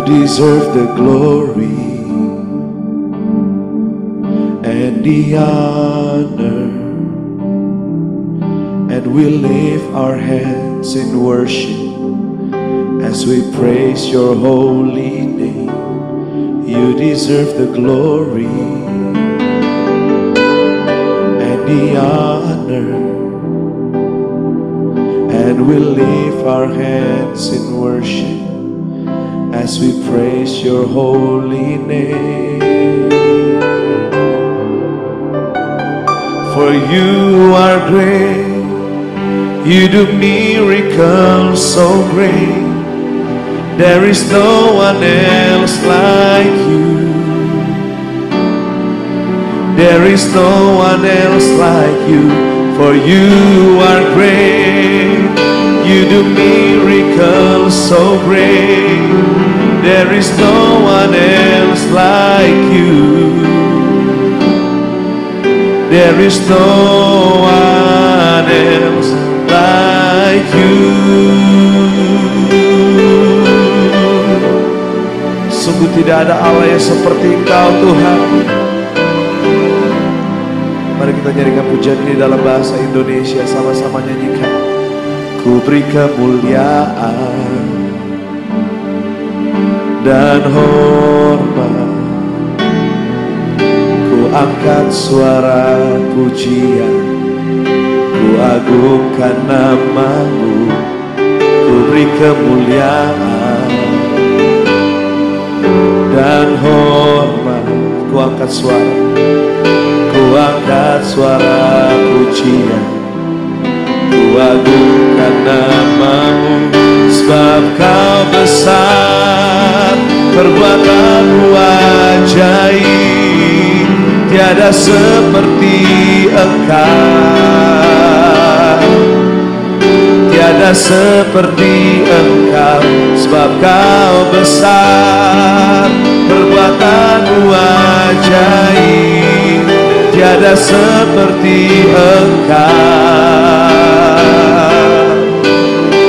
deserve the glory and the honor, and we lift our hands in worship as we praise your holy name. You deserve the glory and the honor, and we lift our hands in worship as we praise your holy name. For you are great, you do miracles so great. There is no one else like you. There is no one else like you. For you are great, you do miracles so great. There is no one else like you. There is no one else like you. Sungguh tidak ada Allah yang seperti Engkau, Tuhan. Mari kita nyanyikan pujian ini dalam bahasa Indonesia, sama-sama nyanyikan. Ku beri kemuliaan dan hormat, ku angkat suara pujian, ku agungkan nama-Mu. Ku beri kemuliaan dan hormat, ku angkat suara, ku angkat suara pujian, ku agungkan nama-Mu. Sebab Kau besar, perbuatan-Mu ajaib, tiada seperti Engkau, tiada seperti Engkau. Sebab Kau besar, perbuatan-Mu ajaib, tiada seperti Engkau,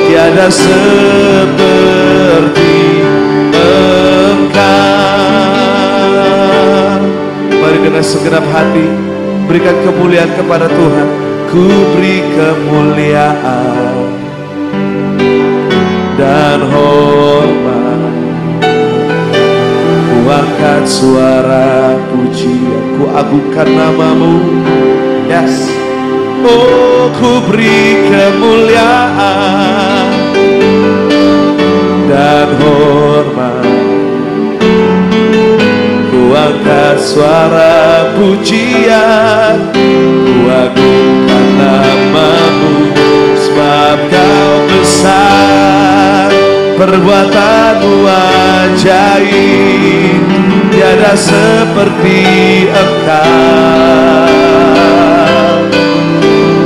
tiada seperti Engkau. Mari dengan segenap hati berikan kemuliaan kepada Tuhan. Ku beri kemuliaan dan hormat, ku angkat suara pujian, ku agungkan nama-Mu. Yes. Oh, ku beri kemuliaan dan hormat, ku angkat suara pujian, ku agungkan nama-Mu. Sebab Kau besar, perbuatan-Mu ajaib, tiada seperti Engkau,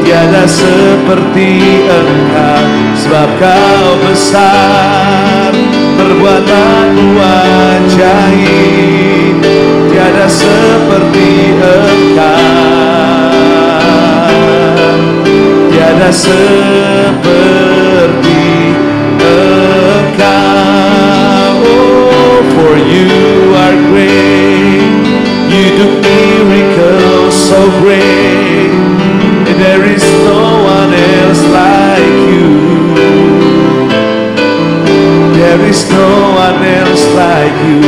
tiada seperti Engkau. Sebab Kau besar, perbuatan-Mu ajaib, tiada seperti Engkau, tiada seperti Engkau. Oh, for you are great, you do miracles so great. There is no one else like you. There is no one else like you.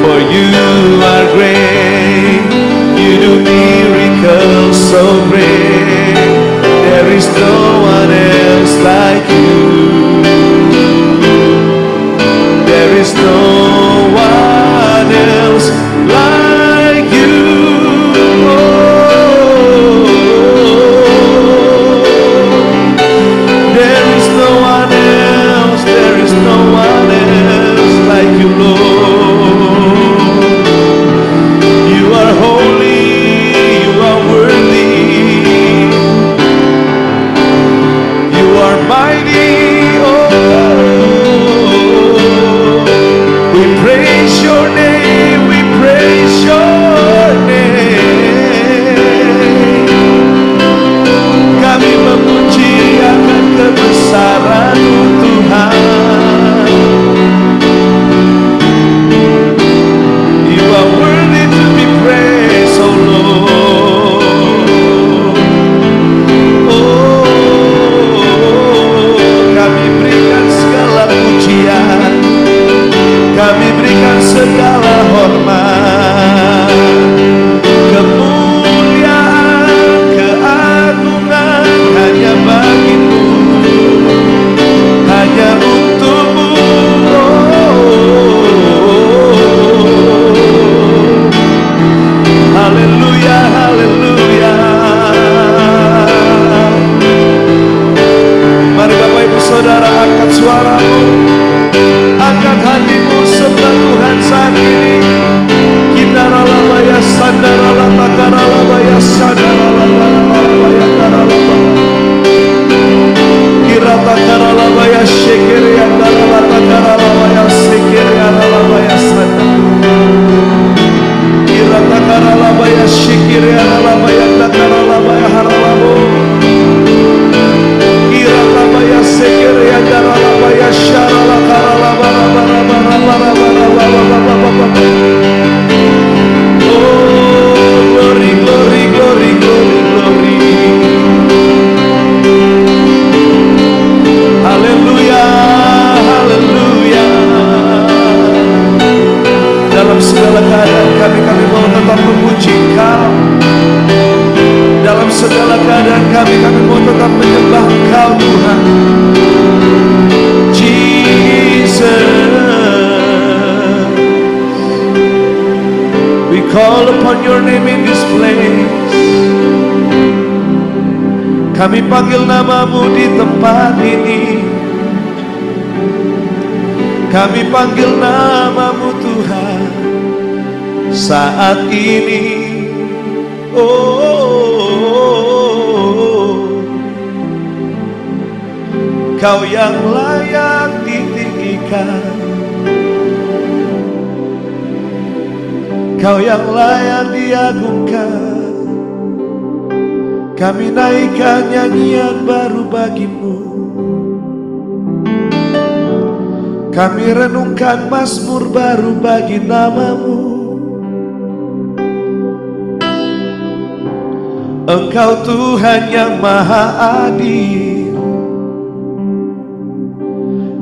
For you are great, you do miracles so great. There is no one else like you. There is no one else like you. There is no one else, there is no one else like you, Lord. You are holy, you are worthy, you are mighty. haleluya, haleluya. Mari Bapak Ibu Saudara angkat suaramu, angkat hatimu sembah Tuhan saat ini. Kinaralabaya sandaralata karalabaya sandaralabaya karalabaya kirata karalabaya shekeria karalata karalabaya sekeria karalabaya sandaralabaya kirata karalabaya shekeria karalabaya karalabaya haralabo kirata baya sekeria karalabaya sharala karalabaya glory, glory, glory, glory, glory. Haleluya, haleluya. Dalam segala keadaan kami mau tetap memuji Engkau. Dalam segala keadaan kami mau tetap menyembah Engkau Tuhan. Jesus, we call upon your name in this place. Kami panggil namamu di tempat ini. Kami panggil namamu Tuhan saat ini. Oh, Kau yang layak ditinggikan, Kau yang layak diagungkan. Kami naikkan nyanyian baru bagimu. Kami renungkan mazmur baru bagi namamu. Engkau Tuhan yang maha adil,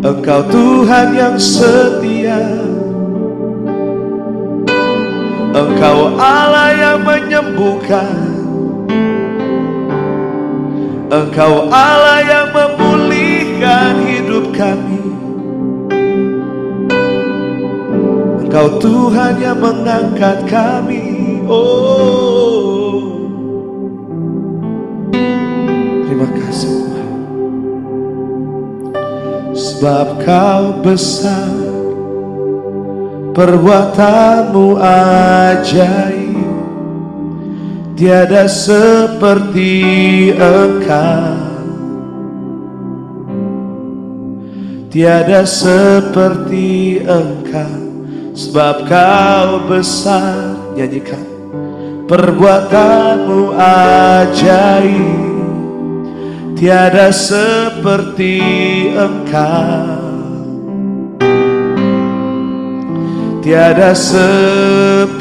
Engkau Tuhan yang setia, Engkau Allah yang menyembuhkan, Engkau Allah yang memulihkan hidup kami. Engkau Tuhan yang mengangkat kami. Oh, terima kasih Tuhan. Sebab Kau besar, perbuatanmu ajaib, tiada seperti Engkau, tiada seperti Engkau. Sebab Kau besar, nyanyikan, perbuatanmu ajaib, tiada seperti Engkau, tiada seperti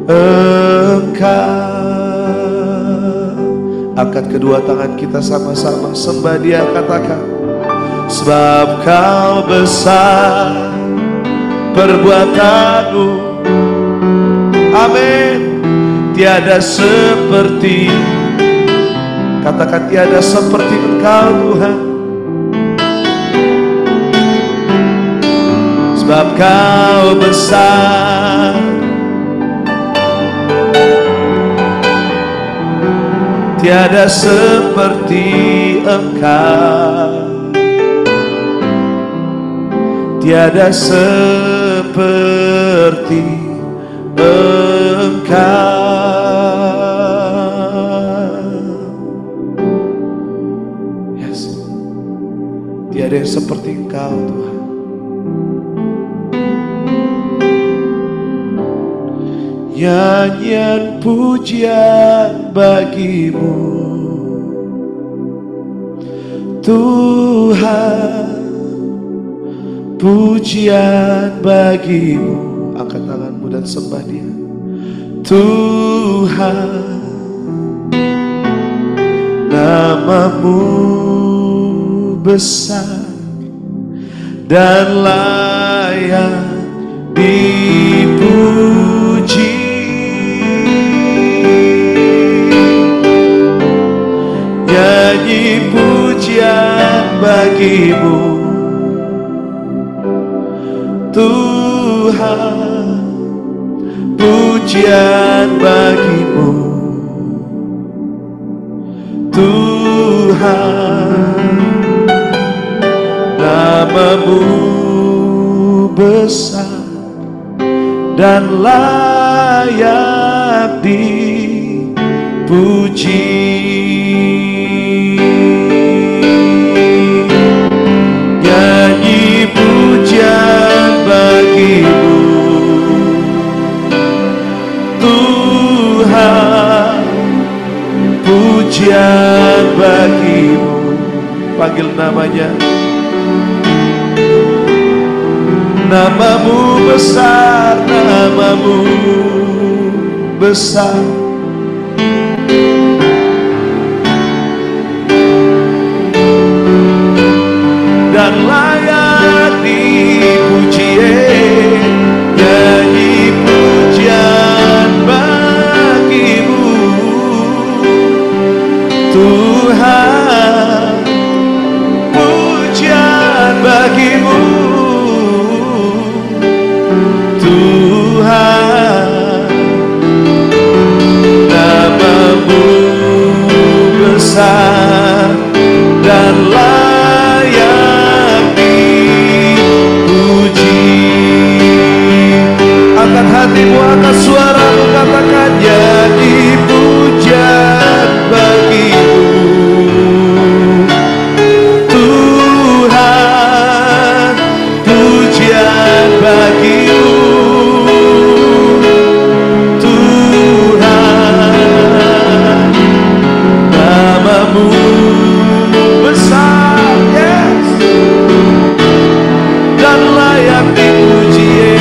Engkau. Angkat kedua tangan kita sama-sama sembah Dia, katakan, sebab Kau besar, perbuatanmu, amin, tiada seperti, katakan tiada seperti Engkau Tuhan. Sebab Kau besar, tiada seperti Engkau, tiada seperti Engkau. Yes, tiada yang seperti Engkau Tuhan. Nyanyian pujian bagimu Tuhan, pujian bagimu. Angkat tanganmu dan sembah Dia. Tuhan, namamu besar dan layak dipuji. Nyanyi pujian bagimu Tuhan, pujian pujian bagimu Tuhan, namamu besar dan layak dipuji. Nyanyi pujian bagimu Tuhan, pujian bagimu. Panggil namanya. Namamu besar, namamu besar. Dan layak dipuji. Nyanyi pujian bagimu Tuhan, pujian bagimu Tuhan, namamu besar dan layak dipuji. Angkat hatimu, angkat suaramu, katakan nyanyi pujian bagimu Tuhan, pujian bagimu Tuhan, namamu besar, yes, dan layak dipuji.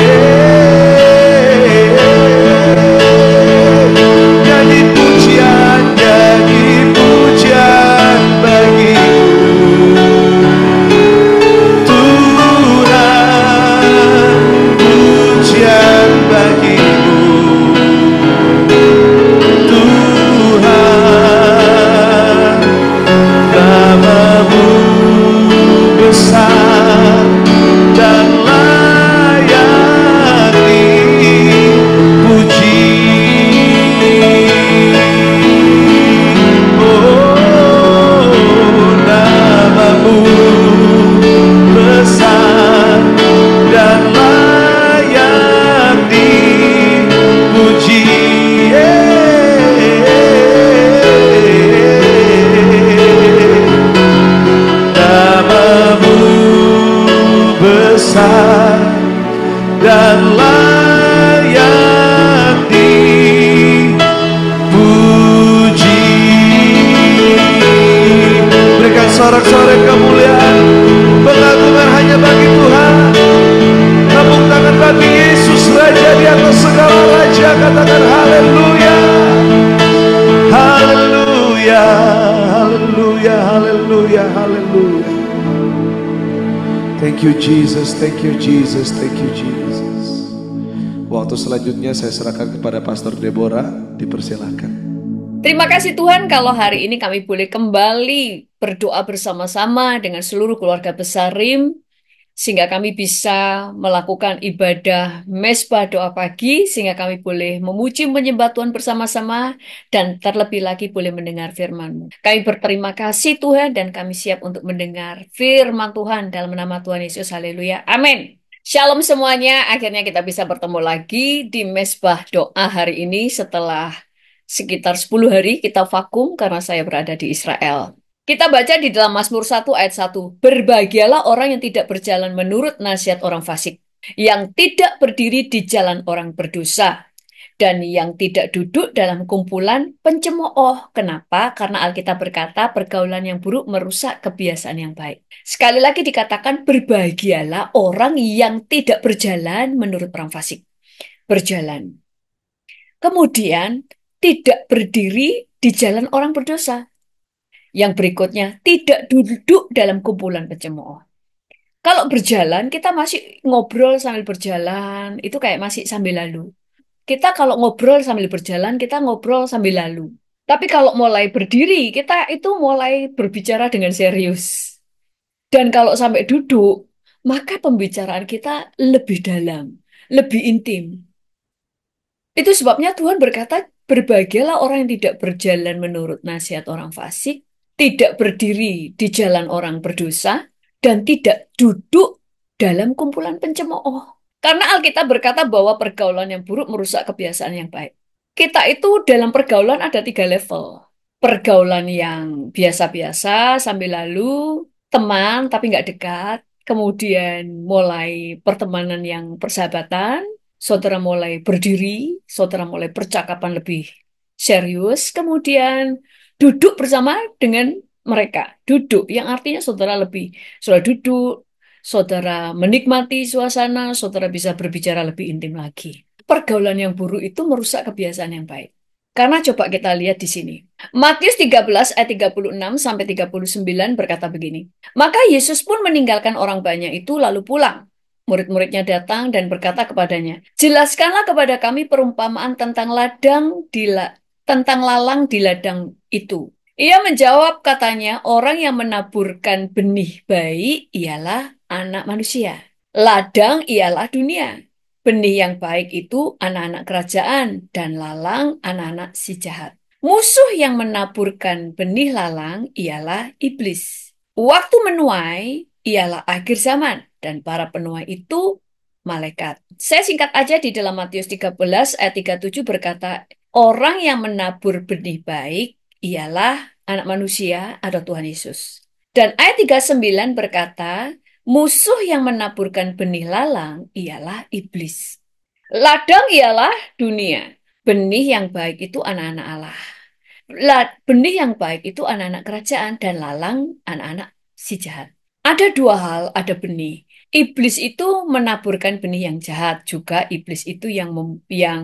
Nyanyi pujian bagimu Tuhan, pujian bagimu Tuhan, namamu besar dan layak dipuji. Oh, namamu besar dan layak dipuji. Namamu besar dan layak dipuji. Berikan sorak-sorai kemuliaan, pengagungan hanya bagi Tuhan. Tepuk tangan bagi Yesus, Raja di atas segala raja. Katakan haleluya, haleluya, haleluya, haleluya, haleluya. Thank you Jesus, thank you Jesus, thank you Jesus. Waktu selanjutnya saya serahkan kepada Pastor Deborah, dipersilahkan. Terima kasih Tuhan kalau hari ini kami boleh kembali berdoa bersama-sama dengan seluruh keluarga besar RIM, sehingga kami bisa melakukan ibadah mesbah doa pagi, sehingga kami boleh memuji menyembah Tuhan bersama-sama, dan terlebih lagi boleh mendengar firman-Mu. Kami berterima kasih Tuhan, dan kami siap untuk mendengar firman Tuhan dalam nama Tuhan Yesus. Haleluya. Amin. Shalom semuanya, akhirnya kita bisa bertemu lagi di mesbah doa hari ini setelah sekitar 10 hari kita vakum karena saya berada di Israel. Kita baca di dalam Mazmur 1 ayat 1. Berbahagialah orang yang tidak berjalan menurut nasihat orang fasik, yang tidak berdiri di jalan orang berdosa, dan yang tidak duduk dalam kumpulan pencemooh. Kenapa? Karena Alkitab berkata pergaulan yang buruk merusak kebiasaan yang baik. Sekali lagi dikatakan berbahagialah orang yang tidak berjalan menurut orang fasik. Berjalan. Kemudian tidak berdiri di jalan orang berdosa. Yang berikutnya, tidak duduk dalam kumpulan pencemooh. Kalau berjalan, kita masih ngobrol sambil berjalan, itu kayak masih sambil lalu. Kita kalau ngobrol sambil berjalan, kita ngobrol sambil lalu. Tapi kalau mulai berdiri, kita itu mulai berbicara dengan serius. Dan kalau sampai duduk, maka pembicaraan kita lebih dalam, lebih intim. Itu sebabnya Tuhan berkata, berbahagialah orang yang tidak berjalan menurut nasihat orang fasik, tidak berdiri di jalan orang berdosa, dan tidak duduk dalam kumpulan pencemooh. Karena Alkitab berkata bahwa pergaulan yang buruk merusak kebiasaan yang baik. Kita itu dalam pergaulan ada 3 level. Pergaulan yang biasa-biasa sambil lalu, teman tapi nggak dekat, kemudian mulai pertemanan yang persahabatan, saudara mulai berdiri, saudara mulai percakapan lebih serius, kemudian duduk bersama dengan mereka. Duduk, yang artinya saudara duduk, saudara menikmati suasana, saudara bisa berbicara lebih intim lagi. Pergaulan yang buruk itu merusak kebiasaan yang baik. Karena coba kita lihat di sini. Matius 13 ayat 36 sampai 39 berkata begini. Maka Yesus pun meninggalkan orang banyak itu lalu pulang. Murid-muridnya datang dan berkata kepadanya, jelaskanlah kepada kami perumpamaan tentang tentang lalang di ladang itu. Ia menjawab katanya, orang yang menaburkan benih baik ialah anak manusia. Ladang ialah dunia. Benih yang baik itu anak-anak kerajaan dan lalang anak-anak si jahat. Musuh yang menaburkan benih lalang ialah iblis. Waktu menuai ialah akhir zaman dan para penuai itu malaikat. Saya singkat aja di dalam Matius 13 ayat 37 berkata, orang yang menabur benih baik ialah anak manusia atau Tuhan Yesus. Dan ayat 39 berkata, musuh yang menaburkan benih lalang ialah iblis. Ladang ialah dunia. Benih yang baik itu anak-anak Allah. Benih yang baik itu anak-anak kerajaan dan lalang anak-anak si jahat. Ada 2 hal, ada benih. Iblis itu menaburkan benih yang jahat, juga iblis itu yang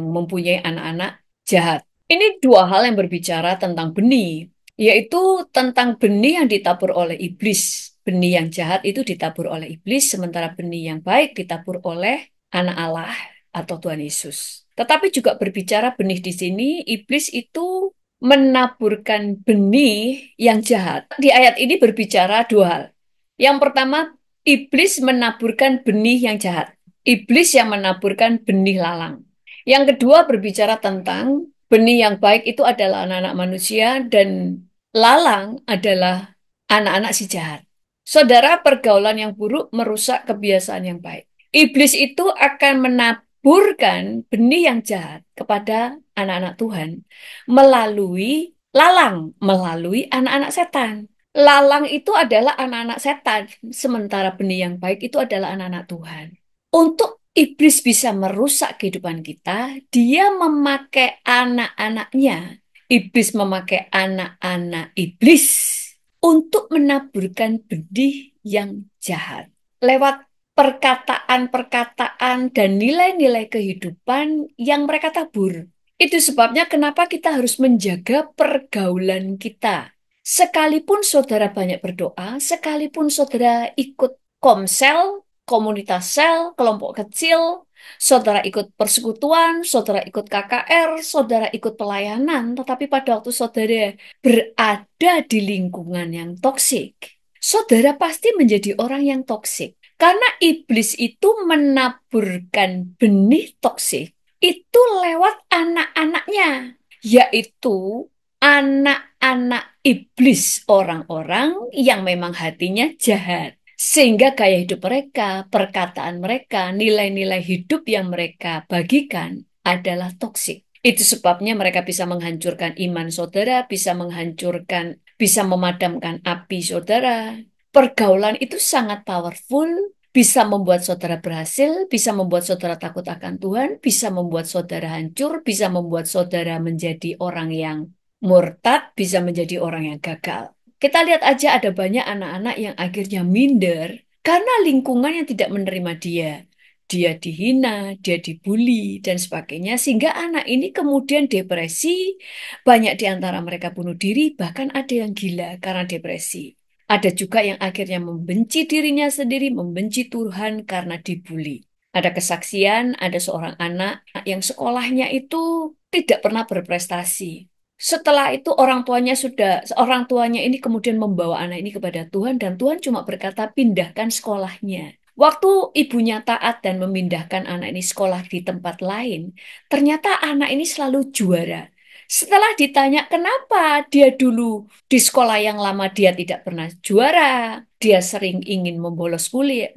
mempunyai anak-anak jahat. Ini 2 hal yang berbicara tentang benih, yaitu tentang benih yang ditabur oleh iblis. Benih yang jahat itu ditabur oleh iblis, sementara benih yang baik ditabur oleh anak Allah atau Tuhan Yesus. Tetapi juga berbicara benih di sini, iblis itu menaburkan benih yang jahat. Di ayat ini berbicara 2 hal. Yang pertama, iblis menaburkan benih yang jahat. Iblis yang menaburkan benih lalang. Yang kedua berbicara tentang benih yang baik itu adalah anak-anak manusia dan lalang adalah anak-anak si jahat. Saudara, pergaulan yang buruk merusak kebiasaan yang baik. Iblis itu akan menaburkan benih yang jahat kepada anak-anak Tuhan melalui lalang, melalui anak-anak setan. Lalang itu adalah anak-anak setan, sementara benih yang baik itu adalah anak-anak Tuhan. Untuk iblis bisa merusak kehidupan kita, dia memakai anak-anaknya. Iblis memakai anak-anak iblis untuk menaburkan benih yang jahat. Lewat perkataan-perkataan dan nilai-nilai kehidupan yang mereka tabur. Itu sebabnya kenapa kita harus menjaga pergaulan kita. Sekalipun saudara banyak berdoa, sekalipun saudara ikut komsel, komunitas sel, kelompok kecil, saudara ikut persekutuan, saudara ikut KKR, saudara ikut pelayanan, tetapi pada waktu saudara berada di lingkungan yang toksik, saudara pasti menjadi orang yang toksik. Karena iblis itu menaburkan benih toksik itu lewat anak-anaknya, yaitu anak-anak iblis, orang-orang yang memang hatinya jahat. Sehingga gaya hidup mereka, perkataan mereka, nilai-nilai hidup yang mereka bagikan adalah toksik. Itu sebabnya mereka bisa menghancurkan iman saudara, bisa menghancurkan, bisa memadamkan api saudara. Pergaulan itu sangat powerful, bisa membuat saudara berhasil, bisa membuat saudara takut akan Tuhan, bisa membuat saudara hancur, bisa membuat saudara menjadi orang yang murtad, bisa menjadi orang yang gagal. Kita lihat aja ada banyak anak-anak yang akhirnya minder karena lingkungan yang tidak menerima dia. Dia dihina, dia dibully, dan sebagainya. Sehingga anak ini kemudian depresi, banyak di antara mereka bunuh diri, bahkan ada yang gila karena depresi. Ada juga yang akhirnya membenci dirinya sendiri, membenci Tuhan karena dibully. Ada kesaksian, ada seorang anak yang sekolahnya itu tidak pernah berprestasi. Setelah itu orang tuanya ini kemudian membawa anak ini kepada Tuhan dan Tuhan cuma berkata pindahkan sekolahnya. Waktu ibunya taat dan memindahkan anak ini sekolah di tempat lain, ternyata anak ini selalu juara. Setelah ditanya kenapa dia dulu di sekolah yang lama dia tidak pernah juara, dia sering ingin membolos kuliah,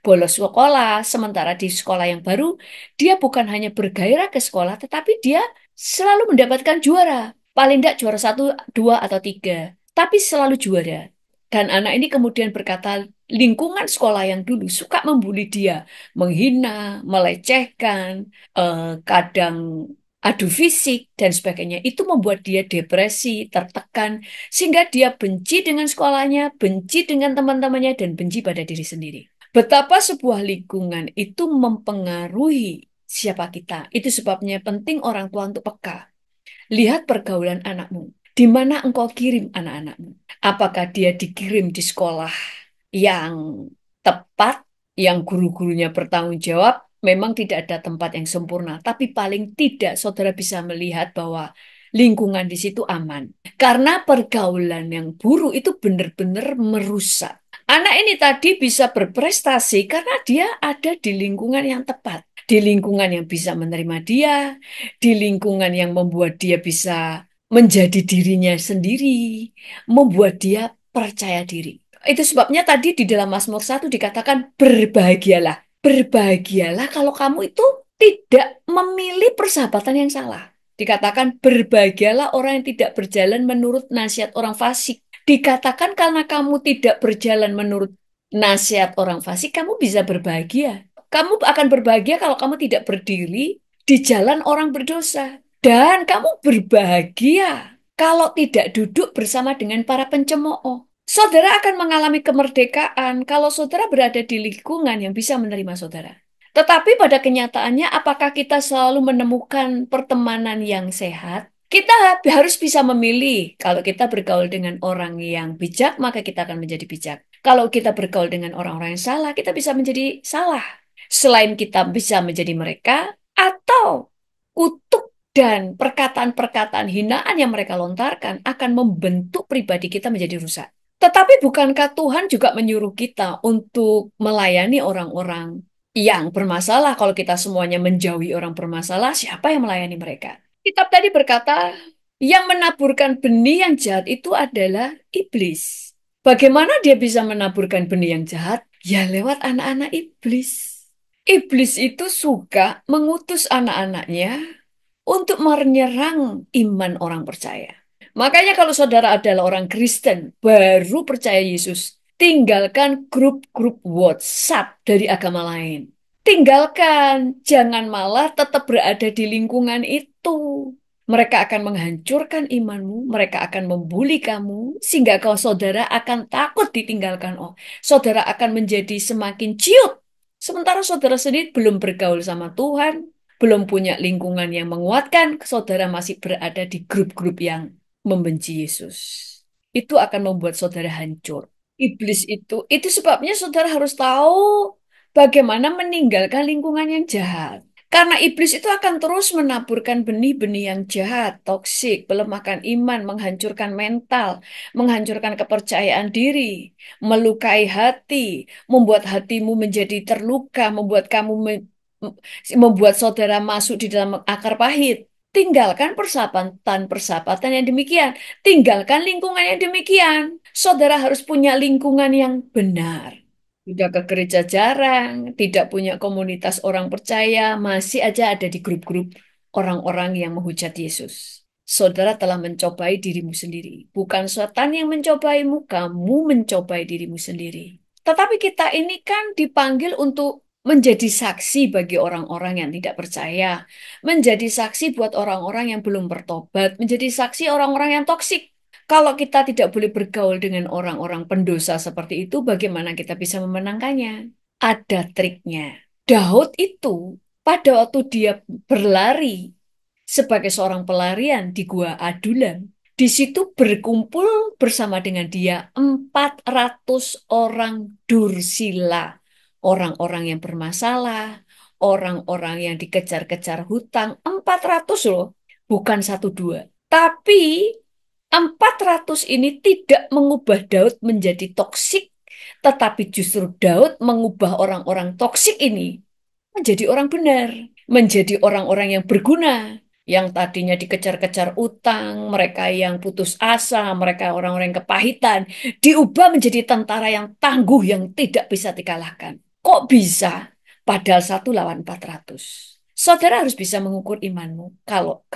bolos sekolah, sementara di sekolah yang baru dia bukan hanya bergairah ke sekolah, tetapi dia selalu mendapatkan juara. Paling tidak juara satu, dua, atau tiga, tapi selalu juara. Dan anak ini kemudian berkata, lingkungan sekolah yang dulu suka membuli dia, menghina, melecehkan, kadang adu fisik, dan sebagainya. Itu membuat dia depresi, tertekan, sehingga dia benci dengan sekolahnya, benci dengan teman-temannya, dan benci pada diri sendiri. Betapa sebuah lingkungan itu mempengaruhi siapa kita. Itu sebabnya penting orang tua untuk peka. Lihat pergaulan anakmu. Di mana engkau kirim anak-anakmu? Apakah dia dikirim di sekolah yang tepat, yang guru-gurunya bertanggung jawab? Memang tidak ada tempat yang sempurna, tapi paling tidak saudara bisa melihat bahwa lingkungan di situ aman. Karena pergaulan yang buruk itu benar-benar merusak. Anak ini tadi bisa berprestasi karena dia ada di lingkungan yang tepat, di lingkungan yang bisa menerima dia, di lingkungan yang membuat dia bisa menjadi dirinya sendiri, membuat dia percaya diri. Itu sebabnya tadi di dalam Mazmur 1 dikatakan berbahagialah. Berbahagialah kalau kamu itu tidak memilih persahabatan yang salah. Dikatakan berbahagialah orang yang tidak berjalan menurut nasihat orang fasik. Dikatakan karena kamu tidak berjalan menurut nasihat orang fasik, kamu bisa berbahagia. Kamu akan berbahagia kalau kamu tidak berdiri di jalan orang berdosa. Dan kamu berbahagia kalau tidak duduk bersama dengan para pencemooh. Saudara akan mengalami kemerdekaan kalau saudara berada di lingkungan yang bisa menerima saudara. Tetapi pada kenyataannya, apakah kita selalu menemukan pertemanan yang sehat? Kita harus bisa memilih. Kalau kita bergaul dengan orang yang bijak, maka kita akan menjadi bijak. Kalau kita bergaul dengan orang-orang yang salah, kita bisa menjadi salah. Selain kita bisa menjadi mereka, atau kutuk dan perkataan-perkataan hinaan yang mereka lontarkan akan membentuk pribadi kita menjadi rusak. Tetapi bukankah Tuhan juga menyuruh kita untuk melayani orang-orang yang bermasalah? Kalau kita semuanya menjauhi orang bermasalah, siapa yang melayani mereka? Kitab tadi berkata, yang menaburkan benih yang jahat itu adalah iblis. Bagaimana dia bisa menaburkan benih yang jahat? Ya lewat anak-anak iblis. Iblis itu suka mengutus anak-anaknya untuk menyerang iman orang percaya. Makanya kalau saudara adalah orang Kristen, baru percaya Yesus, tinggalkan grup-grup WhatsApp dari agama lain. Tinggalkan, jangan malah tetap berada di lingkungan itu. Mereka akan menghancurkan imanmu, mereka akan membuli kamu, sehingga kau saudara akan takut ditinggalkan. Oh, saudara akan menjadi semakin ciut. Sementara saudara sendiri belum bergaul sama Tuhan, belum punya lingkungan yang menguatkan, saudara masih berada di grup-grup yang membenci Yesus. Itu akan membuat saudara hancur. Iblis itu sebabnya saudara harus tahu bagaimana meninggalkan lingkungan yang jahat. Karena iblis itu akan terus menaburkan benih-benih yang jahat, toksik, melemahkan iman, menghancurkan mental, menghancurkan kepercayaan diri, melukai hati, membuat hatimu menjadi terluka, membuat membuat saudara masuk di dalam akar pahit. Tinggalkan persahabatan-persahabatan yang demikian. Tinggalkan lingkungan yang demikian. Saudara harus punya lingkungan yang benar. Sudah ke gereja jarang, tidak punya komunitas orang percaya, masih aja ada di grup-grup orang-orang yang menghujat Yesus. Saudara telah mencobai dirimu sendiri. Bukan setan yang mencobaimu, kamu mencobai dirimu sendiri. Tetapi kita ini kan dipanggil untuk menjadi saksi bagi orang-orang yang tidak percaya, menjadi saksi buat orang-orang yang belum bertobat, menjadi saksi orang-orang yang toksik. Kalau kita tidak boleh bergaul dengan orang-orang pendosa seperti itu, bagaimana kita bisa memenangkannya? Ada triknya. Daud itu pada waktu dia berlari sebagai seorang pelarian di Gua Adulam, di situ berkumpul bersama dengan dia 400 orang dursila, orang-orang yang bermasalah, orang-orang yang dikejar-kejar hutang, 400 loh, bukan satu dua. Tapi 400 ini tidak mengubah Daud menjadi toksik, Tetapi justru Daud mengubah orang-orang toksik ini menjadi orang benar, menjadi orang-orang yang berguna, yang tadinya dikejar-kejar utang, mereka yang putus asa, mereka orang-orang yang kepahitan, diubah menjadi tentara yang tangguh yang tidak bisa dikalahkan. Kok bisa? Padahal 1 lawan 400. Saudara harus bisa mengukur imanmu. Kalau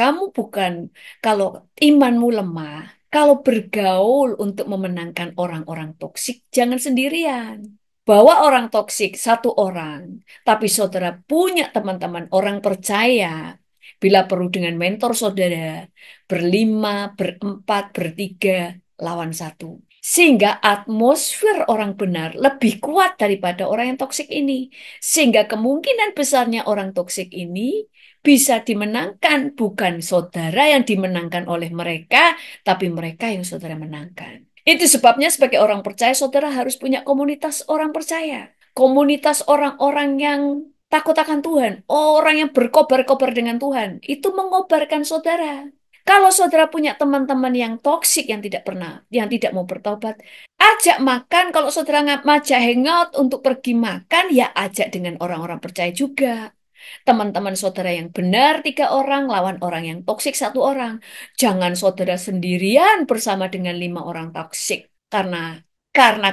imanmu lemah, kalau bergaul untuk memenangkan orang-orang toksik, jangan sendirian. Bawa orang toksik satu orang, tapi saudara punya teman-teman orang percaya. Bila perlu dengan mentor saudara, berlima, berempat, bertiga, lawan satu. Sehingga atmosfer orang benar lebih kuat daripada orang yang toksik ini. Sehingga kemungkinan besarnya orang toksik ini bisa dimenangkan. Bukan saudara yang dimenangkan oleh mereka, tapi mereka yang saudara menangkan. Itu sebabnya sebagai orang percaya, saudara harus punya komunitas orang percaya. Komunitas orang-orang yang takut akan Tuhan. Orang yang berkobar-kobar dengan Tuhan. Itu mengobarkan saudara. Kalau saudara punya teman-teman yang toksik, yang tidak mau bertobat, ajak makan. Kalau saudara ngajak hangout untuk pergi makan, ya ajak dengan orang-orang percaya juga. Teman-teman saudara yang benar 3 orang lawan orang yang toksik 1 orang. Jangan saudara sendirian bersama dengan 5 orang toksik. Karena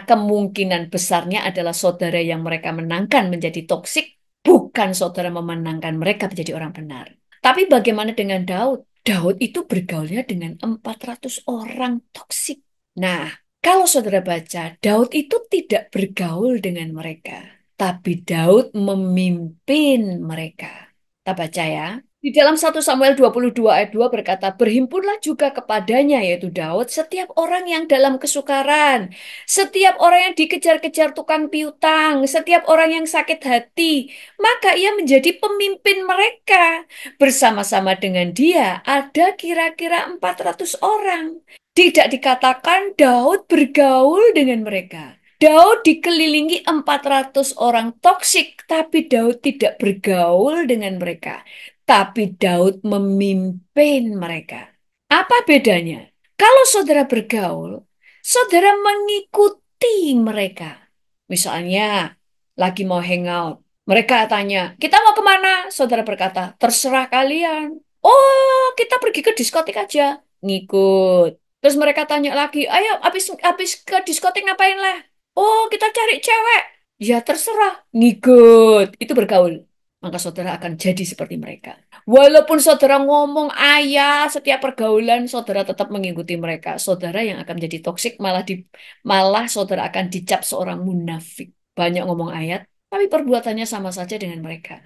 kemungkinan besarnya adalah saudara yang mereka menangkan menjadi toksik, bukan saudara memenangkan mereka menjadi orang benar. Tapi bagaimana dengan Daud? Daud itu bergaulnya dengan 400 orang toksik. Nah, kalau saudara baca, Daud itu tidak bergaul dengan mereka, tapi Daud memimpin mereka. Kita baca ya. Di dalam 1 Samuel 22 ayat 2 berkata, berhimpunlah juga kepadanya, yaitu Daud, setiap orang yang dalam kesukaran, setiap orang yang dikejar-kejar tukang piutang, setiap orang yang sakit hati, maka ia menjadi pemimpin mereka. Bersama-sama dengan dia ada kira-kira 400 orang. Tidak dikatakan Daud bergaul dengan mereka. Daud dikelilingi 400 orang toksik, tapi Daud tidak bergaul dengan mereka. Tapi Daud memimpin mereka. Apa bedanya? Kalau saudara bergaul, saudara mengikuti mereka. Misalnya, lagi mau hangout. Mereka tanya, kita mau kemana? Saudara berkata, terserah kalian. Oh, kita pergi ke diskotik aja. Ngikut. Terus mereka tanya lagi, ayo habis ke diskotik ngapain lah? Oh, kita cari cewek. Ya terserah. Ngikut. Itu bergaul. Maka saudara akan jadi seperti mereka. Walaupun saudara ngomong ayah setiap pergaulan, saudara tetap mengikuti mereka. Saudara yang akan menjadi toksik malah saudara akan dicap seorang munafik. Banyak ngomong ayat, tapi perbuatannya sama saja dengan mereka.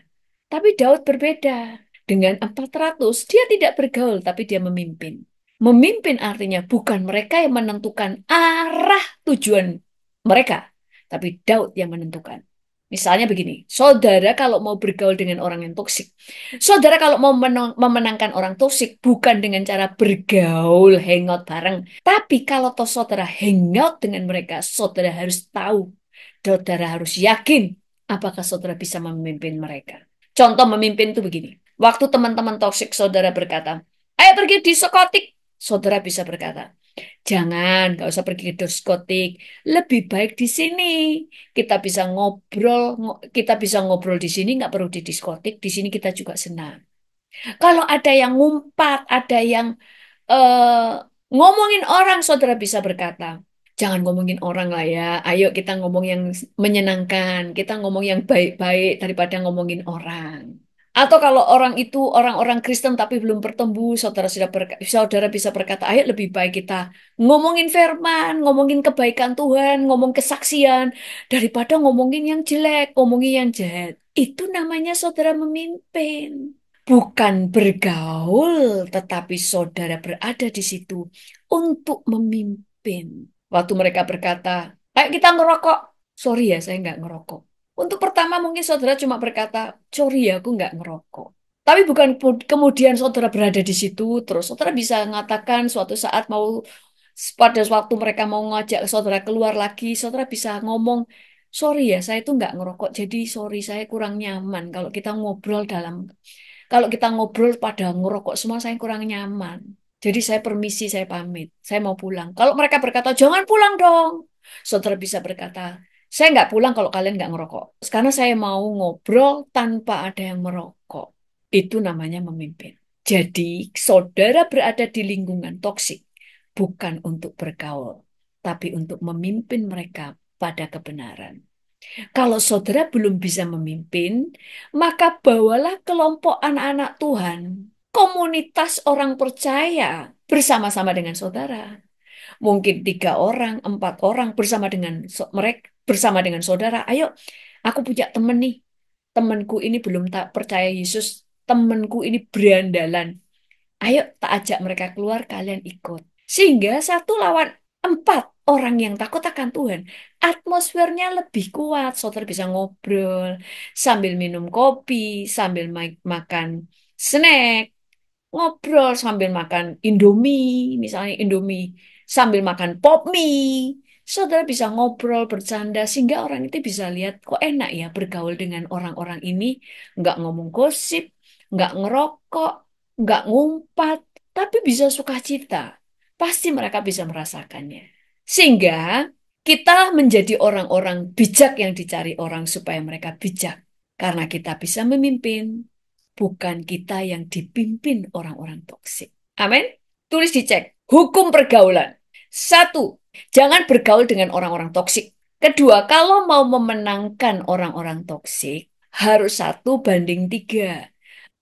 Tapi Daud berbeda. Dengan 400, dia tidak bergaul, tapi dia memimpin. Memimpin artinya bukan mereka yang menentukan arah tujuan mereka, tapi Daud yang menentukan. Misalnya begini, saudara kalau mau bergaul dengan orang yang toksik, saudara kalau mau memenangkan orang toksik bukan dengan cara bergaul, hangout bareng, tapi kalau toh saudara hangout dengan mereka, saudara harus tahu, saudara harus yakin apakah saudara bisa memimpin mereka. Contoh memimpin itu begini, waktu teman-teman toksik saudara berkata, ayo pergi di diskotik, saudara bisa berkata, jangan, nggak usah pergi ke diskotik. Lebih baik di sini. Kita bisa ngobrol di sini, nggak perlu di diskotik. Di sini kita juga senang. Kalau ada yang ngumpat, ada yang eh, ngomongin orang, saudara bisa berkata, jangan ngomongin orang lah ya. Ayo kita ngomong yang menyenangkan. Kita ngomong yang baik-baik daripada ngomongin orang. Atau kalau orang itu orang-orang Kristen tapi belum bertumbuh, saudara bisa berkata, ayo lebih baik kita ngomongin firman, ngomongin kebaikan Tuhan, ngomong kesaksian, daripada ngomongin yang jelek, ngomongin yang jahat. Itu namanya saudara memimpin. Bukan bergaul, tetapi saudara berada di situ untuk memimpin. Waktu mereka berkata, ayo kita ngerokok. Sorry ya, saya nggak ngerokok. Untuk pertama mungkin saudara cuma berkata, sorry ya, aku nggak ngerokok. Tapi bukan kemudian saudara berada di situ, terus saudara bisa mengatakan suatu saat pada waktu mereka mau ngajak saudara keluar lagi, saudara bisa ngomong, sorry ya, saya itu nggak ngerokok, jadi sorry, saya kurang nyaman kalau kita ngobrol pada ngerokok semua, saya kurang nyaman. Jadi saya permisi, saya pamit, saya mau pulang. Kalau mereka berkata, jangan pulang dong. Saudara bisa berkata, Saya nggak pulang kalau kalian nggak ngerokok. Karena saya mau ngobrol tanpa ada yang merokok. Itu namanya memimpin. Jadi, saudara berada di lingkungan toksik bukan untuk bergaul, tapi untuk memimpin mereka pada kebenaran. Kalau saudara belum bisa memimpin, maka bawalah kelompok anak-anak Tuhan, komunitas orang percaya bersama-sama dengan saudara. Mungkin 3 orang, 4 orang mereka bersama dengan saudara. Ayo, aku punya temen nih. Temenku ini belum tak percaya Yesus. Temenku ini berandalan. Ayo, tak ajak mereka keluar, kalian ikut. Sehingga 1 lawan 4 orang yang takut akan Tuhan, atmosfernya lebih kuat. Saudara bisa ngobrol sambil minum kopi, sambil makan snack, ngobrol sambil makan Indomie, misalnya Indomie sambil makan pop mie. Saudara bisa ngobrol, bercanda, sehingga orang itu bisa lihat, kok enak ya bergaul dengan orang-orang ini, nggak ngomong gosip, nggak ngerokok, nggak ngumpat, tapi bisa sukacita. Pasti mereka bisa merasakannya. Sehingga kita menjadi orang-orang bijak yang dicari orang supaya mereka bijak. Karena kita bisa memimpin, bukan kita yang dipimpin orang-orang toksik. Amin. Tulis dicek. Hukum pergaulan. 1, jangan bergaul dengan orang-orang toksik. Kedua, kalau mau memenangkan orang-orang toksik, harus 1 banding 3.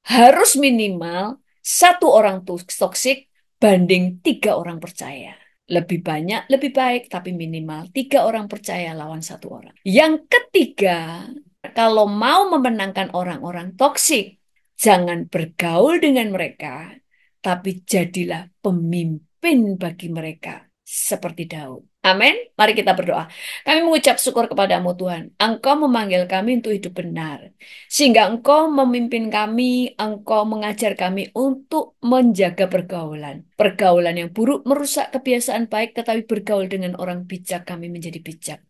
Harus minimal 1 orang toksik banding 3 orang percaya. Lebih banyak, lebih baik, tapi minimal 3 orang percaya lawan 1 orang. Yang ketiga, kalau mau memenangkan orang-orang toksik, jangan bergaul dengan mereka, tapi jadilah pemimpin bagi mereka, seperti Daud. Amin. Mari kita berdoa. Kami mengucap syukur kepadamu Tuhan. Engkau memanggil kami untuk hidup benar. Sehingga Engkau memimpin kami, Engkau mengajar kami untuk menjaga pergaulan. Pergaulan yang buruk merusak kebiasaan baik, tetapi bergaul dengan orang bijak kami menjadi bijak.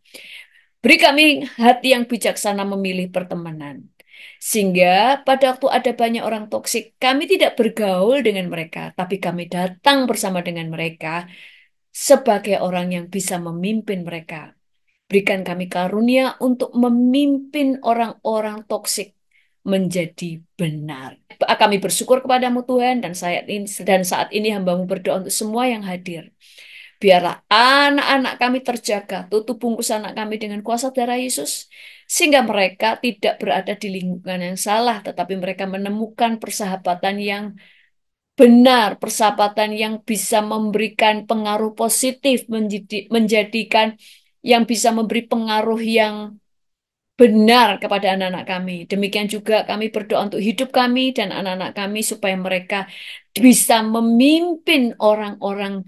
Beri kami hati yang bijaksana memilih pertemanan. Sehingga pada waktu ada banyak orang toksik, kami tidak bergaul dengan mereka, tapi kami datang bersama dengan mereka sebagai orang yang bisa memimpin mereka. Berikan kami karunia untuk memimpin orang-orang toksik menjadi benar. Kami bersyukur kepadamu Tuhan, dan saat ini hambamu berdoa untuk semua yang hadir. Biarlah anak-anak kami terjaga, tutup bungkus anak kami dengan kuasa darah Yesus, sehingga mereka tidak berada di lingkungan yang salah, tetapi mereka menemukan persahabatan yang benar, persahabatan yang bisa memberikan pengaruh positif, menjadikan yang bisa memberi pengaruh yang benar kepada anak-anak kami. Demikian juga kami berdoa untuk hidup kami dan anak-anak kami supaya mereka bisa memimpin orang-orang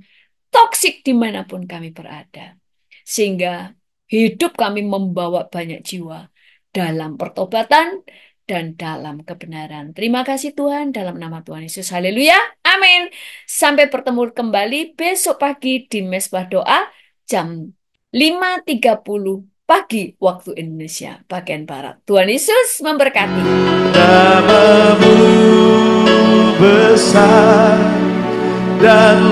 toksik dimanapun kami berada. Sehingga hidup kami membawa banyak jiwa dalam pertobatan dan dalam kebenaran. Terima kasih Tuhan, dalam nama Tuhan Yesus. Haleluya. Amin. Sampai bertemu kembali besok pagi di Mesbah Doa jam 5.30 pagi waktu Indonesia bagian Barat. Tuhan Yesus memberkati. Namamu besar dan